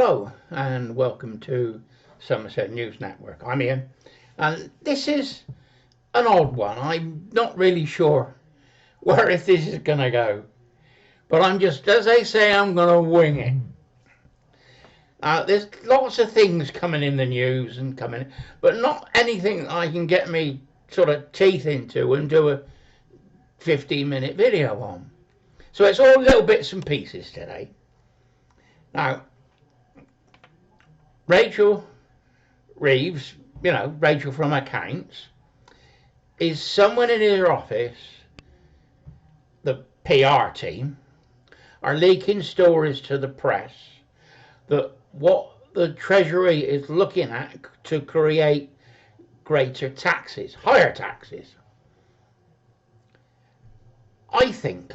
Hello and welcome to Somerset News Network. I'm Ian and this is an odd one. I'm not really sure where this is going to go, but I'm just, as they say, I'm going to wing it. There's lots of things coming in the news and coming, but not anything that I can get me sort of teeth into and do a 15-minute video on. So it's all little bits and pieces today. Now, Rachel Reeves, Rachel from accounts, is someone in her office, the PR team, are leaking stories to the press that what the Treasury is looking at to create greater taxes, higher taxes. I think,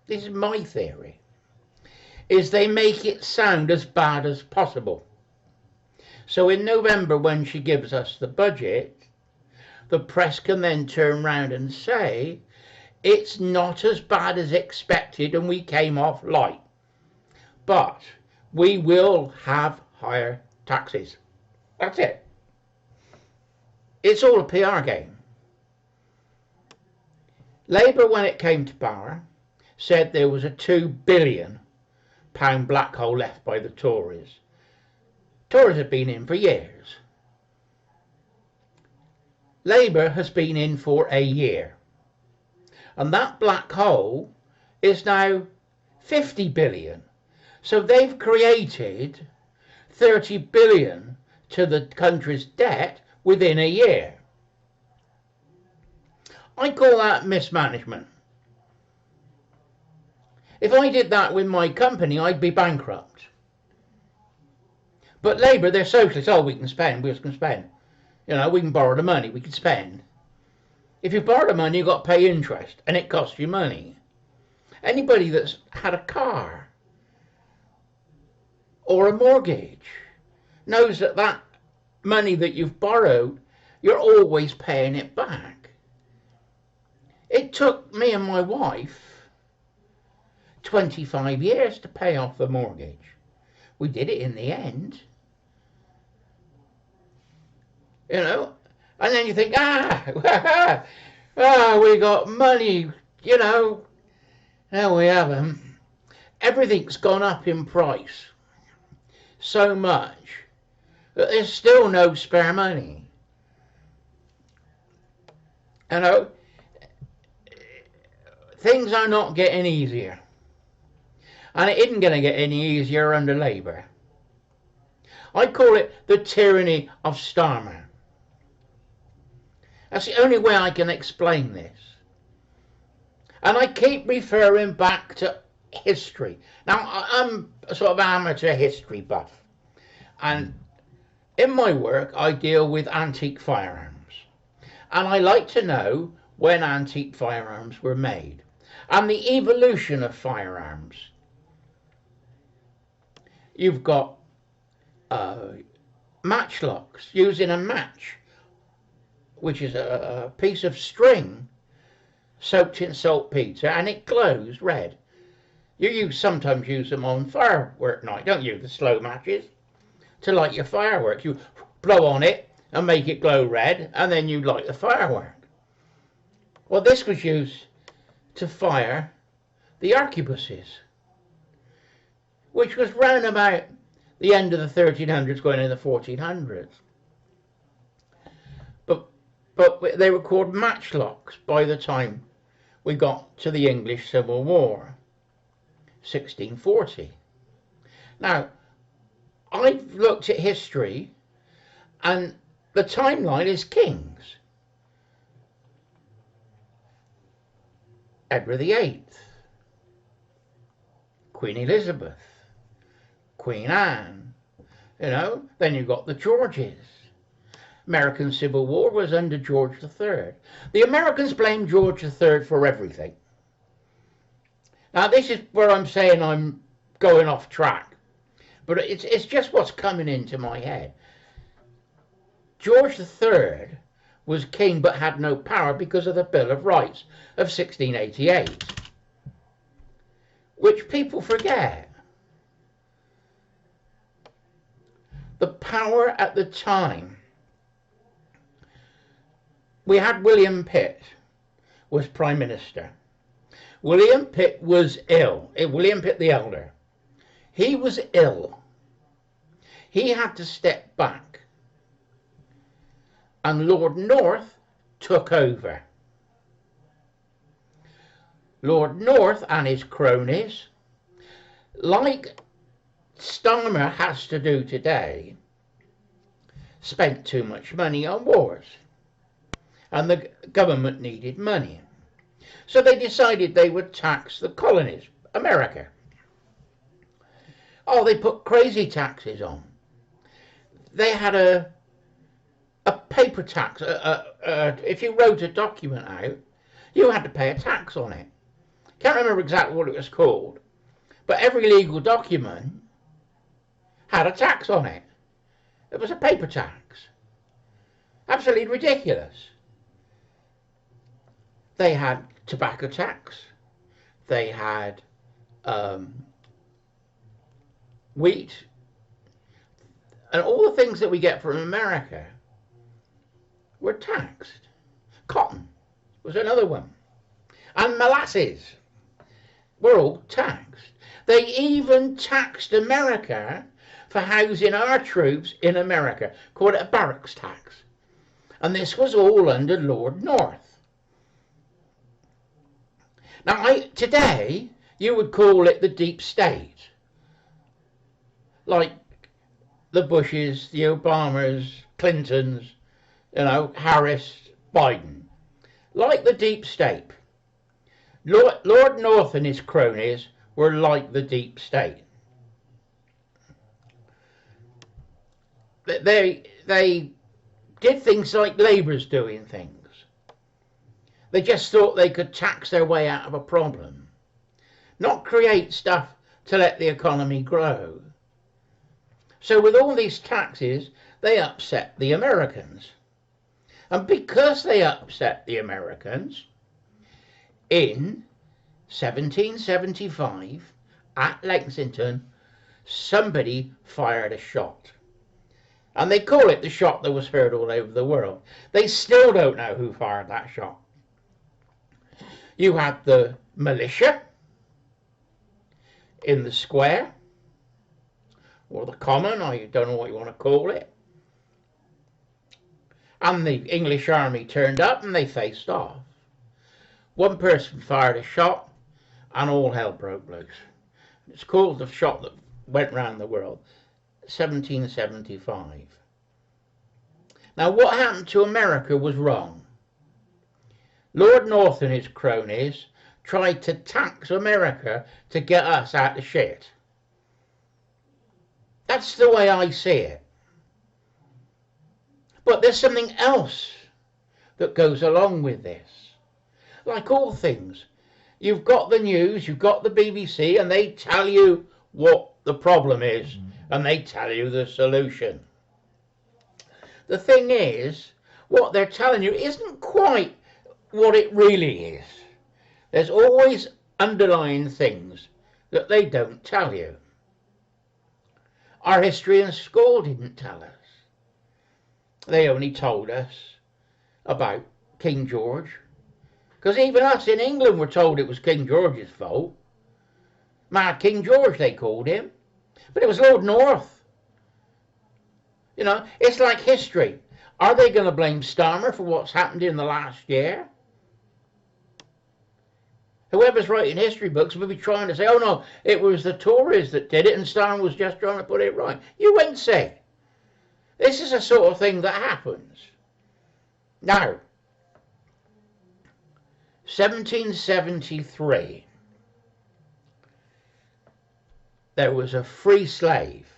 this is my theory, is they make it sound as bad as possible. So in November, when she gives us the budget, the press can then turn round and say, it's not as bad as expected and we came off light, but we will have higher taxes. That's it. It's all a PR game. Labour, when it came to power, said there was a £2 billion black hole left by the Tories. Tories have been in for years. Labour has been in for a year. And that black hole is now 50 billion. So they've created 30 billion to the country's debt within a year. I call that mismanagement. If I did that with my company, I'd be bankrupt. But Labour, they're socialists. Oh, we can spend, we can spend. We can borrow the money, we can spend. If you borrow the money, you've got to pay interest, and it costs you money. Anybody that's had a car or a mortgage knows that that money that you've borrowed, you're always paying it back. It took me and my wife 25 years to pay off the mortgage. We did it in the end. And then you think, we got money, No, we haven't. Everything's gone up in price so much that there's still no spare money. Things are not getting easier. And it isn't going to get any easier under Labour. I call it the tyranny of Starmer. That's the only way I can explain this. And I keep referring back to history. Now, I'm a sort of amateur history buff. And in my work, I deal with antique firearms. And I like to know when antique firearms were made. And the evolution of firearms. You've got matchlocks using a match, which is a piece of string soaked in saltpeter, and it glows red. You sometimes use them on firework night, don't you? The slow matches to light your fireworks. You blow on it and make it glow red, and then you light the firework. Well, this was used to fire the arquebuses, which was round about the end of the 1300s going into the 1400s. But they were called matchlocks by the time we got to the English Civil War, 1640. Now, I've looked at history, and the timeline is kings. Edward VIII, Queen Elizabeth, Queen Anne, then you've got the Georges. American Civil War was under George III. The Americans blame George III for everything. Now, this is where I'm saying I'm going off track, but it's just what's coming into my head. George III was king but had no power because of the Bill of Rights of 1688, which people forget. the power at the time. We had William Pitt was Prime Minister. William Pitt was ill. William Pitt the Elder. He was ill. He had to step back. And Lord North took over. Lord North and his cronies, like Starmer has to do today, spent too much money on wars. And the government needed money. So they decided they would tax the colonies, America. Oh, they put crazy taxes on. They had a paper tax. If you wrote a document out, you had to pay a tax on it. Can't remember exactly what it was called, but every legal document had a tax on it. It was a paper tax. Absolutely ridiculous. They had tobacco tax. They had wheat. And all the things that we get from America were taxed. Cotton was another one. And molasses were all taxed. They even taxed America for housing our troops in America, called it a barracks tax. And this was all under Lord North. Now, today, you would call it the deep state. Like the Bushes, the Obamas, Clintons, Harris, Biden. Like the deep state. Lord North and his cronies were like the deep state. They did things like Labour's doing things. They just thought they could tax their way out of a problem, not create stuff to let the economy grow. So with all these taxes, they upset the Americans. And because they upset the Americans, in 1775, at Lexington, somebody fired a shot. And they call it the shot that was heard all over the world. They still don't know who fired that shot. You had the militia in the square, or the common, or you don't know what you want to call it. And the English army turned up and they faced off. One person fired a shot and all hell broke loose. It's called the shot that went round the world, 1775. Now what happened to America was wrong. Lord North and his cronies tried to tax America to get us out of shit. That's the way I see it. But there's something else that goes along with this. Like all things, you've got the news, you've got the BBC, and they tell you what the problem is, and they tell you the solution. The thing is, what they're telling you isn't quite what it really is. There's always underlying things that they don't tell you. Our history in school didn't tell us. They only told us about King George. Because even us in England were told it was King George's fault. Mad King George, they called him. But it was Lord North. It's like history. Are they going to blame Starmer for what's happened in the last year? Whoever's writing history books will be trying to say, oh no, it was the Tories that did it and Starmer was just trying to put it right. You won't say. This is a sort of thing that happens. Now, 1773, there was a free slave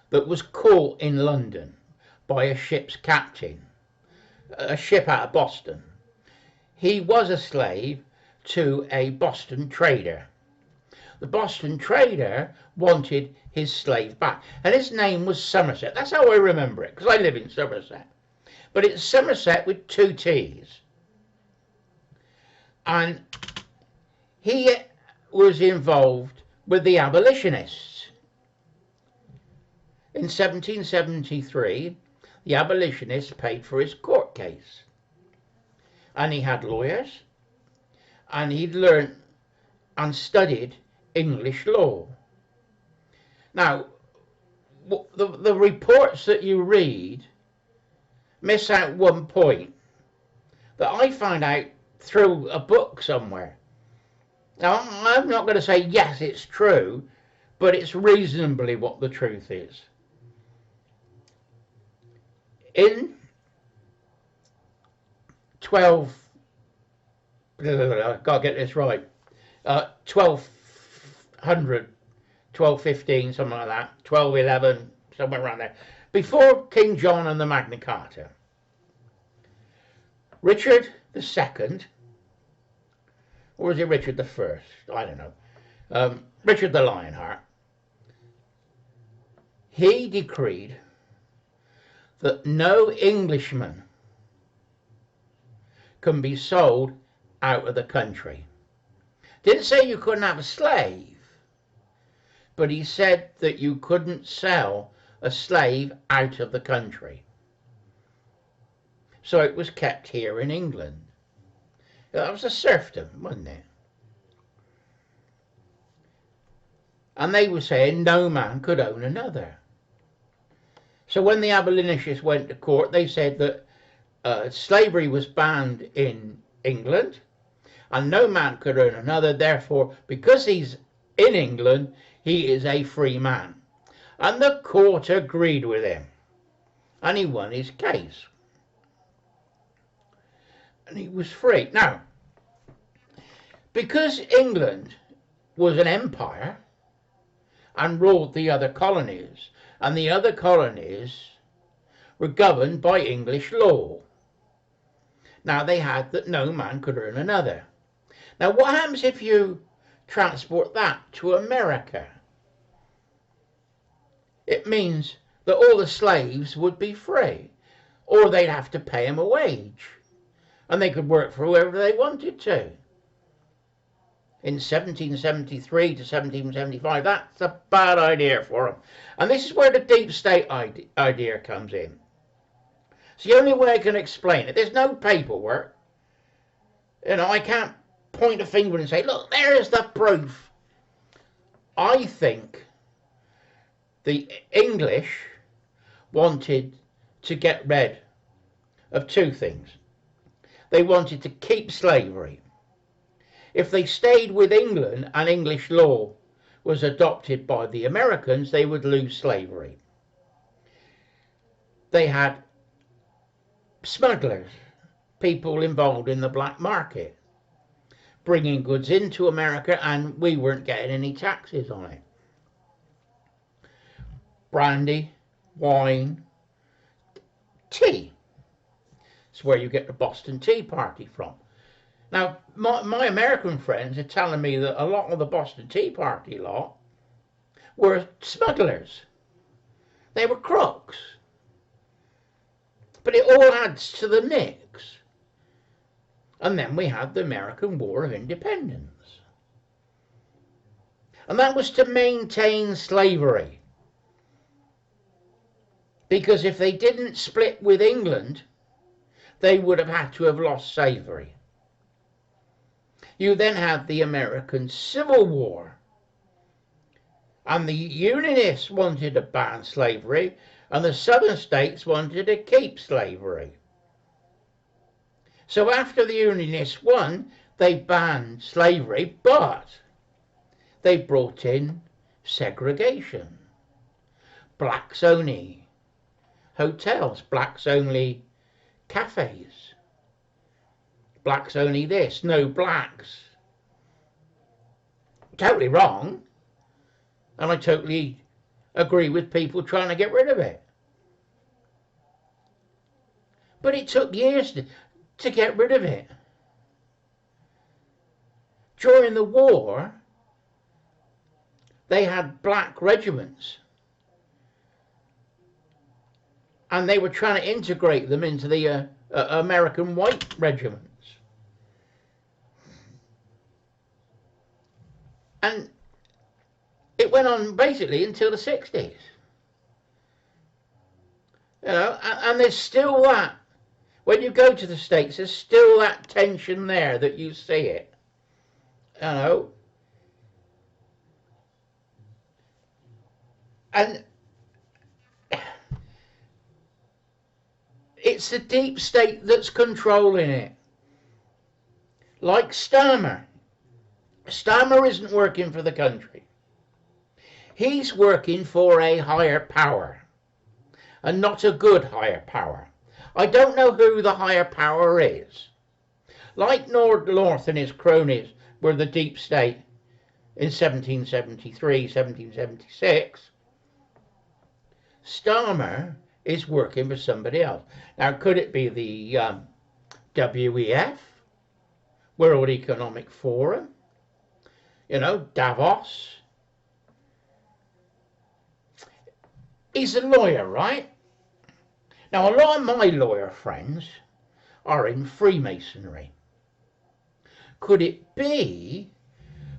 that was caught in London by a ship's captain, a ship out of Boston. He was a slave to a Boston trader. The Boston trader wanted his slave back, and his name was Somerset. That's how I remember it, because I live in Somerset. But it's Somerset with 2 T's. And he was involved with the abolitionists. In 1773, the abolitionists paid for his court case. And he had lawyers, and he'd learned and studied English law. Now, the reports that you read miss out one point that I found out through a book somewhere. Now, I'm not going to say yes, it's true, but it's reasonably what the truth is. In 12, gotta get this right, 1200, 1215, something like that, 1211, somewhere around there, before King John and the Magna Carta, Richard II, or was it Richard I? I don't know. Richard the Lionheart, he decreed that no Englishman can be sold out of the country. Didn't say you couldn't have a slave, but he said that you couldn't sell a slave out of the country. So it was kept here in England. That was a serfdom, wasn't it? And they were saying no man could own another. So when the abolitionists went to court, they said that slavery was banned in England and no man could own another. Therefore, because he's in England, he is a free man. And the court agreed with him. And he won his case. And he was free. Now, because England was an empire and ruled the other colonies, and the other colonies were governed by English law. Now they had that no man could own another. Now what happens if you transport that to America? It means that all the slaves would be free, or they'd have to pay them a wage, and they could work for whoever they wanted to. In 1773 to 1775, that's a bad idea for them. And this is where the deep state idea comes in. It's the only way I can explain it. There's no paperwork. You know, I can't point a finger and say, look, there's the proof. I think the English wanted to get rid of two things. They wanted to keep slavery. If they stayed with England and English law was adopted by the Americans, they would lose slavery. They had smugglers, people involved in the black market, bringing goods into America, and we weren't getting any taxes on it. Brandy, wine, tea. It's where you get the Boston Tea Party from. Now, my American friends are telling me that a lot of the Boston Tea Party lot were smugglers. They were crooks. But it all adds to the mix. And then we had the American War of Independence. And that was to maintain slavery. Because if they didn't split with England, they would have had to have lost slavery. You then had the American Civil War. And the Unionists wanted to ban slavery, and the southern states wanted to keep slavery. So after the Unionists won, they banned slavery, but they brought in segregation. Blacks only hotels, blacks only cafes. Blacks only this, no blacks. Totally wrong. And I totally agree with people trying to get rid of it. But it took years to get rid of it. During the war, they had black regiments. And they were trying to integrate them into the American white regiments. And it went on basically until the 60s. You know, and there's still that. When you go to the States, there's still that tension there that you see it. You know, and it's the deep state that's controlling it. Like Starmer. Starmer isn't working for the country. He's working for a higher power, and not a good higher power. I don't know who the higher power is. Like North and his cronies were the deep state in 1773, 1776, Starmer is working for somebody else. Now, could it be the WEF, World Economic Forum, you know, Davos? He's a lawyer, right? Now, a lot of my lawyer friends are in Freemasonry. Could it be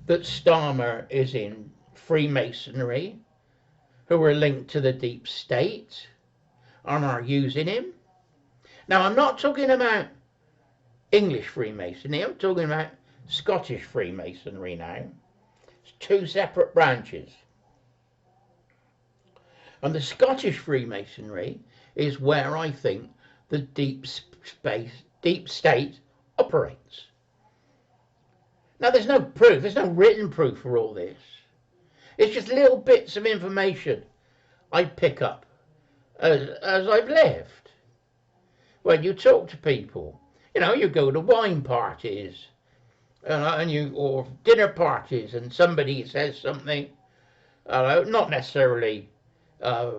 that Starmer is in Freemasonry, who are linked to the deep state and are using him? Now, I'm not talking about English Freemasonry, I'm talking about Scottish Freemasonry now. It's two separate branches. And the Scottish Freemasonry is where I think the deep state operates. Now, there's no proof, there's no written proof for all this. It's just little bits of information I pick up as I've lived. When you talk to people, you know, you go to wine parties, or dinner parties, and somebody says something, not necessarily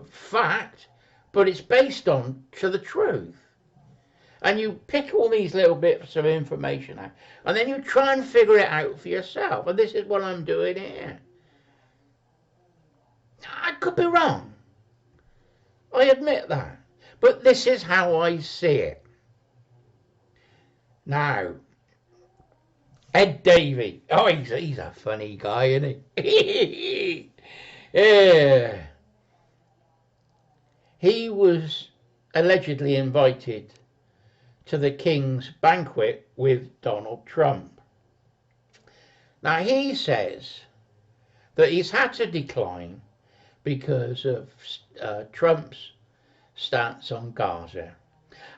fact, but it's based on to the truth. And you pick all these little bits of information out, and then you try and figure it out for yourself. And this is what I'm doing here. I could be wrong. I admit that. But this is how I see it. Now, Ed Davey. Oh, he's a funny guy, isn't he? Yeah. He was allegedly invited to the King's banquet with Donald Trump. Now, he says that he's had to decline because of Trump's stance on Gaza,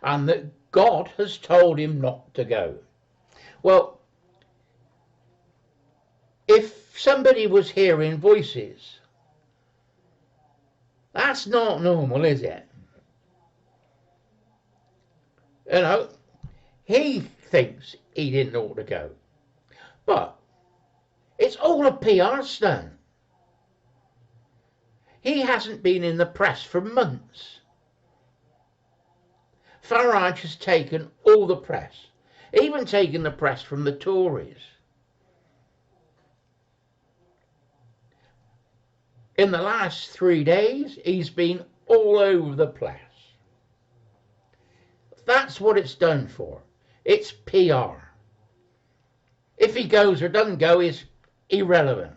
and that God has told him not to go. Well, if somebody was hearing voices, that's not normal, is it? You know, he thinks he didn't ought to go. But it's all a PR stunt. He hasn't been in the press for months. Farage has taken all the press, even taken the press from the Tories. In the last 3 days, he's been all over the place. That's what it's done for. It's PR. If he goes or doesn't go is irrelevant.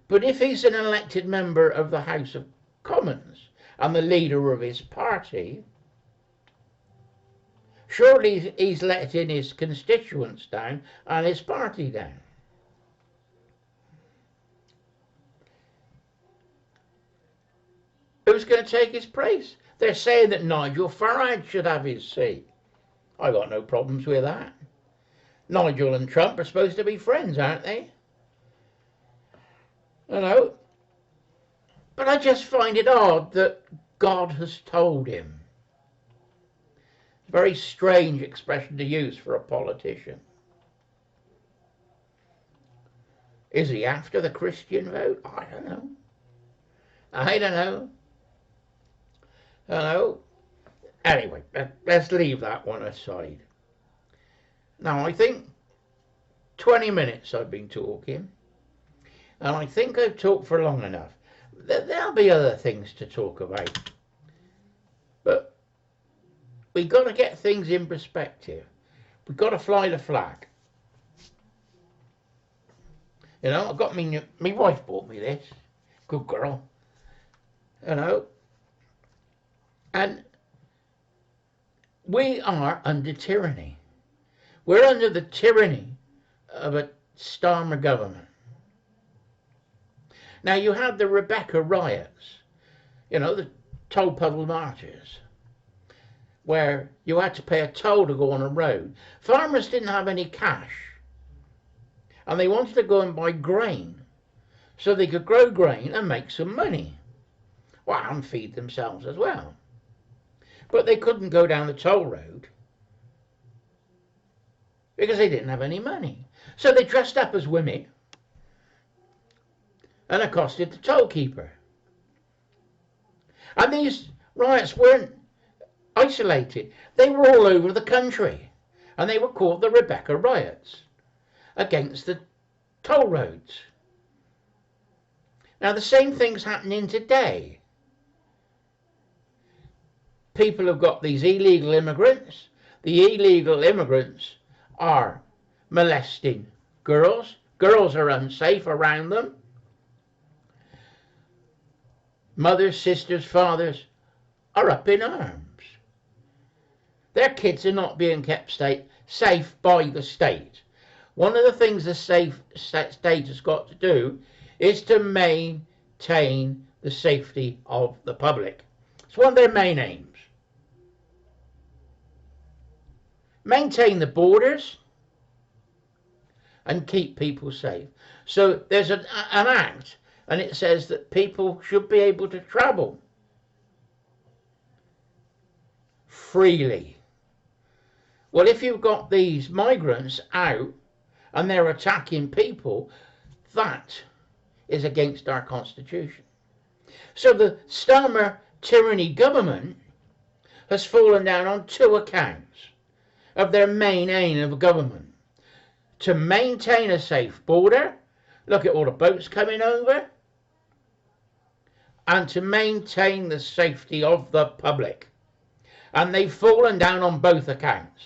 But if he's an elected member of the House of Commons and the leader of his party, surely he's letting his constituents down and his party down. Who's going to take his place? They're saying that Nigel Farage should have his seat. I got no problems with that. Nigel and Trump are supposed to be friends, aren't they? You know. But I just find it odd that God has told him. It's a very strange expression to use for a politician. Is he after the Christian vote? I don't know. I don't know. Anyway, let's leave that one aside. Now, I think 20 minutes I've been talking, and I think I've talked for long enough. There'll be other things to talk about, but we've got to get things in perspective. We've got to fly the flag. You know, I've got my wife bought me this. Good girl. you know, and we are under tyranny. We're under the tyranny of a Starmer government. Now you had the Rebecca riots, the toll puddle marches, where you had to pay a toll to go on a road. Farmers didn't have any cash, and they wanted to go and buy grain so they could grow grain and make some money. Well, and feed themselves as well. But they couldn't go down the toll road because they didn't have any money. So they dressed up as women and accosted the toll keeper. And these riots weren't isolated. They were all over the country, and they were called the Rebecca riots against the toll roads. Now the same thing's happening today. People have got these illegal immigrants. The illegal immigrants are molesting girls. Girls are unsafe around them. Mothers, sisters, fathers are up in arms. Their kids are not being kept safe by the state. One of the things the state has got to do is to maintain the safety of the public. It's one of their main aims. Maintain the borders and keep people safe. So there's an act, and it says that people should be able to travel freely. Well, if you've got these migrants out and they're attacking people, that is against our constitution. So the Starmer tyranny government has fallen down on two accounts of their main aim of government: to maintain a safe border, look at all the boats coming over, and to maintain the safety of the public. And they've fallen down on both accounts.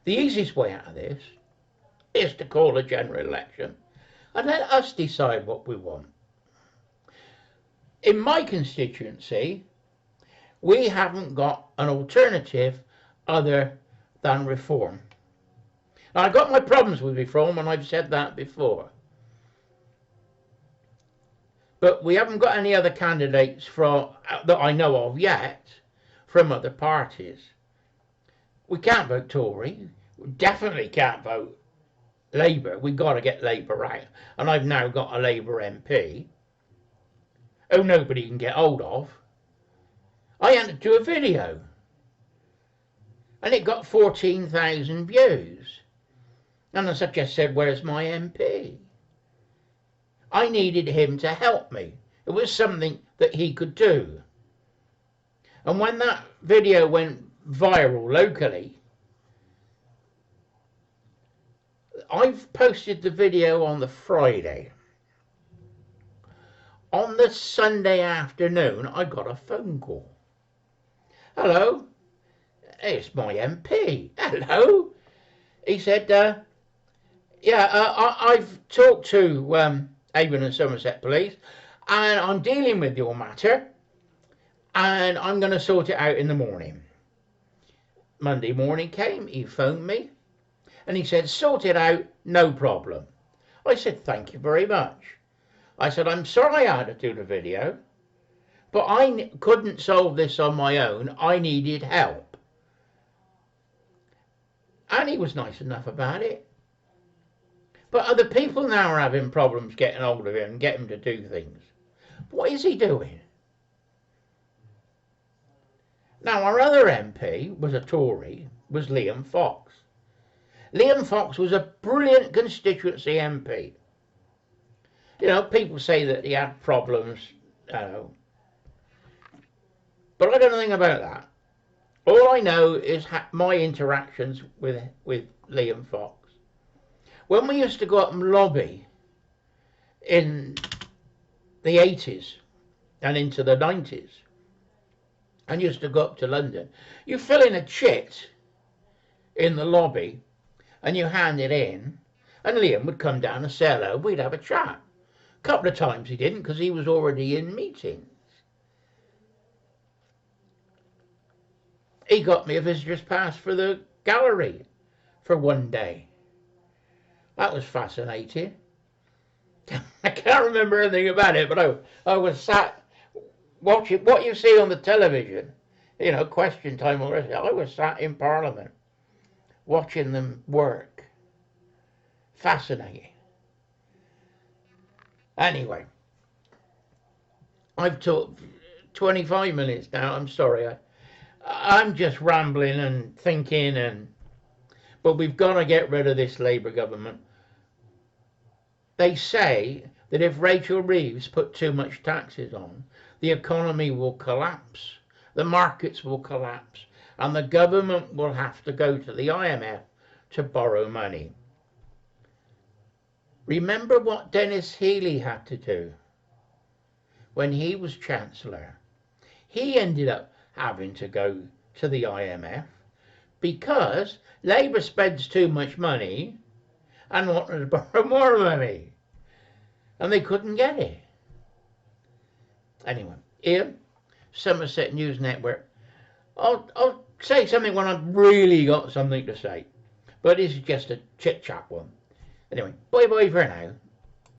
The easiest way out of this is to call a general election and let us decide what we want. In my constituency, we haven't got an alternative other than reform. Now, I've got my problems with reform, and I've said that before. But we haven't got any other candidates that I know of yet from other parties. We can't vote Tory. We definitely can't vote Labour. We've got to get Labour out. And I've now got a Labour MP who nobody can get hold of. I had to do a video, and it got 14,000 views. And as I just said, where's my MP? I needed him to help me. It was something that he could do. And when that video went viral locally, I've posted the video on the Friday. On the Sunday afternoon, I got a phone call. Hello, it's my MP. Hello. He said, I've talked to Avon and Somerset Police, and I'm dealing with your matter, and I'm going to sort it out in the morning. Monday morning came, he phoned me, and he said, sort it out, no problem. I said, thank you very much. I said, I'm sorry I had to do the video, but I couldn't solve this on my own. I needed help. And he was nice enough about it. But other people now are having problems getting hold of him and getting him to do things. What is he doing? Now, our other MP was a Tory, was Liam Fox. Liam Fox was a brilliant constituency MP. People say that he had problems, but I don't know anything about that. All I know is my interactions with Liam Fox. When we used to go up and lobby in the 80s and into the 90s, and used to go up to London, you fill in a chit in the lobby and you hand it in, and Liam would come down and say hello, we'd have a chat. A couple of times he didn't because he was already in meetings. He got me a visitor's pass for the gallery for one day. That was fascinating. I can't remember anything about it, but I was sat watching what you see on the television, you know, Question Time or anything. I was sat in Parliament watching them work. Fascinating. Anyway, I've talked 25 minutes now. I'm sorry. I'm just rambling and thinking, but we've got to get rid of this Labour government. They say that if Rachel Reeves put too much taxes on, the economy will collapse, the markets will collapse, and the government will have to go to the IMF to borrow money. Remember what Denis Healey had to do when he was Chancellor. He ended up having to go to the IMF because Labour spends too much money and wanted to borrow more money, and they couldn't get it. Anyway, Ian, Somerset News Network. I'll say something when I've really got something to say, but this is just a chit-chat one. Anyway, bye-bye for now.